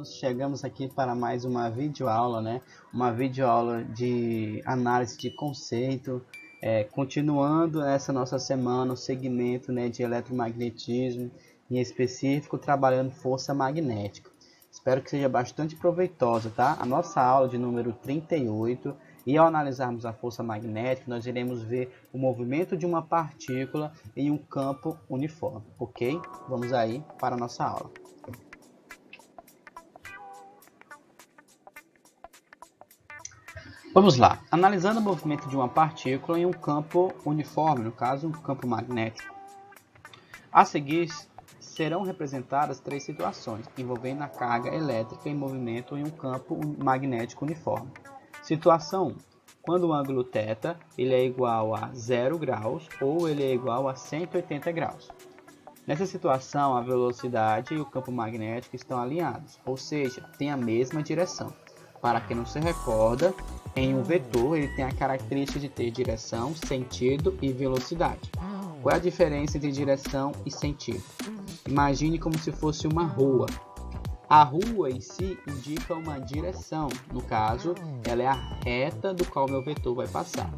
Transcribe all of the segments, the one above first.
alunos, chegamos aqui para mais uma videoaula, né? Uma videoaula de análise de conceito, continuando essa nossa semana o segmento, né, de eletromagnetismo, em específico trabalhando força magnética. Espero que seja bastante proveitosa, tá? A nossa aula de número 38, e ao analisarmos a força magnética, nós iremos ver o movimento de uma partícula em um campo uniforme, ok? Vamos aí para a nossa aula. Vamos lá, analisando o movimento de uma partícula em um campo uniforme, no caso, um campo magnético. A seguir, serão representadas três situações, envolvendo a carga elétrica em movimento em um campo magnético uniforme. Situação 1. Quando o ângulo θ ele é igual a 0 graus ou ele é igual a 180 graus. Nessa situação, a velocidade e o campo magnético estão alinhados, ou seja, têm a mesma direção. Para quem não se recorda, em um vetor ele tem a característica de ter direção, sentido e velocidade. Qual é a diferença entre direção e sentido? Imagine como se fosse uma rua. A rua em si indica uma direção, no caso, ela é a reta do qual meu vetor vai passar.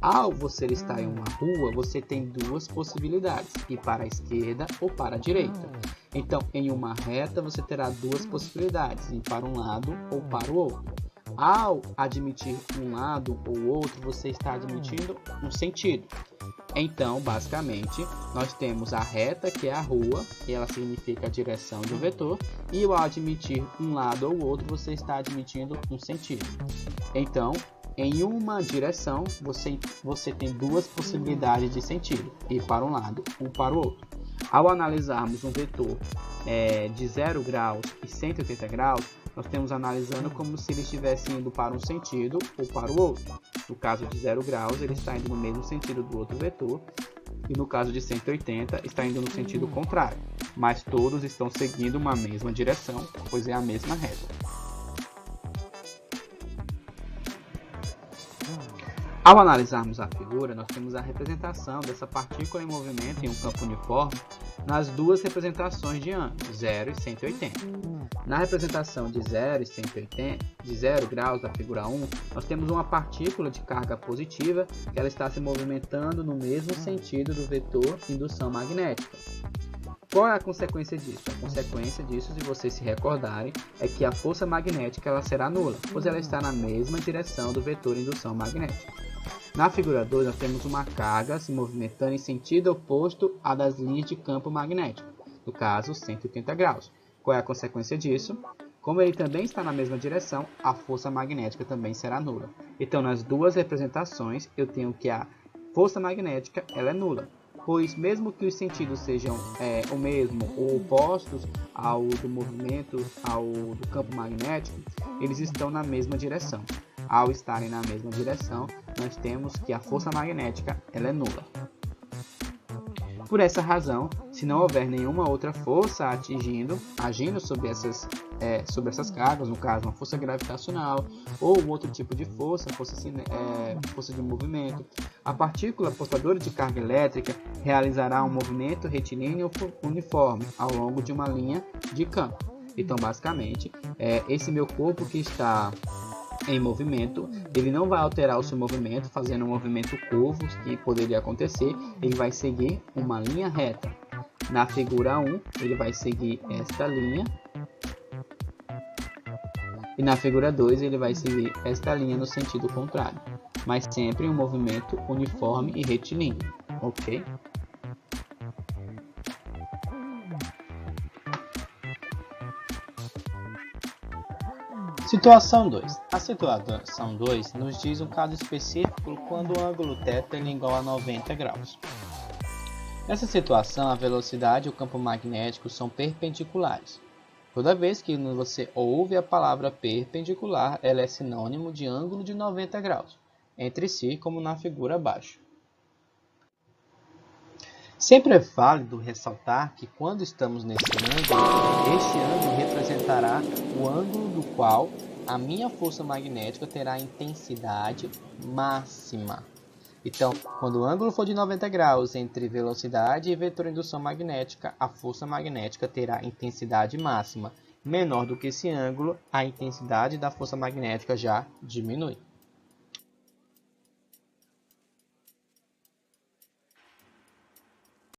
Ao você estar em uma rua, você tem duas possibilidades, ir para a esquerda ou para a direita. Então, em uma reta, você terá duas possibilidades, ir para um lado ou para o outro. Ao admitir um lado ou outro, você está admitindo um sentido. Então, basicamente, nós temos a reta, que é a rua, e ela significa a direção do vetor, e ao admitir um lado ou outro, você está admitindo um sentido. Então, em uma direção, você tem duas possibilidades de sentido, ir para um lado ou para o outro. Ao analisarmos um vetor de 0 graus e 180 graus, nós temos analisando como se ele estivesse indo para um sentido ou para o outro. No caso de 0 graus, ele está indo no mesmo sentido do outro vetor, e no caso de 180, está indo no sentido contrário, mas todos estão seguindo uma mesma direção, pois é a mesma reta. Ao analisarmos a figura, nós temos a representação dessa partícula em movimento em um campo uniforme nas duas representações de ângulo, 0 e 180. Na representação de 0 e 180, de 0 graus da figura 1, nós temos uma partícula de carga positiva que ela está se movimentando no mesmo sentido do vetor indução magnética. Qual é a consequência disso? A consequência disso, se vocês se recordarem, é que a força magnética ela será nula, pois ela está na mesma direção do vetor indução magnética. Na figura 2, nós temos uma carga se movimentando em sentido oposto à das linhas de campo magnético, no caso 180 graus. Qual é a consequência disso? Como ele também está na mesma direção, a força magnética também será nula. Então, nas duas representações, eu tenho que a força magnética ela é nula, pois mesmo que os sentidos sejam o mesmo ou opostos ao do movimento, ao do campo magnético, eles estão na mesma direção. Ao estarem na mesma direção, nós temos que a força magnética ela é nula. Por essa razão, se não houver nenhuma outra força agindo sobre essas cargas, no caso uma força gravitacional ou um outro tipo de força de movimento, a partícula portadora de carga elétrica realizará um movimento retilíneo uniforme ao longo de uma linha de campo. Então, basicamente, esse meu corpo que está em movimento, ele não vai alterar o seu movimento fazendo um movimento curvo que poderia acontecer, ele vai seguir uma linha reta. Na figura 1, ele vai seguir esta linha, e na figura 2 ele vai seguir esta linha no sentido contrário, mas sempre um movimento uniforme e retilíneo, ok? Situação 2. A situação 2 nos diz um caso específico quando o ângulo θ é igual a 90 graus. Nessa situação, a velocidade e o campo magnético são perpendiculares. Toda vez que você ouve a palavra perpendicular, ela é sinônimo de ângulo de 90 graus, entre si, como na figura abaixo. Sempre é válido ressaltar que quando estamos nesse ângulo, este ângulo representará o ângulo do qual a minha força magnética terá intensidade máxima. Então, quando o ângulo for de 90 graus entre velocidade e vetor indução magnética, a força magnética terá intensidade máxima. menor do que esse ângulo, a intensidade da força magnética já diminui.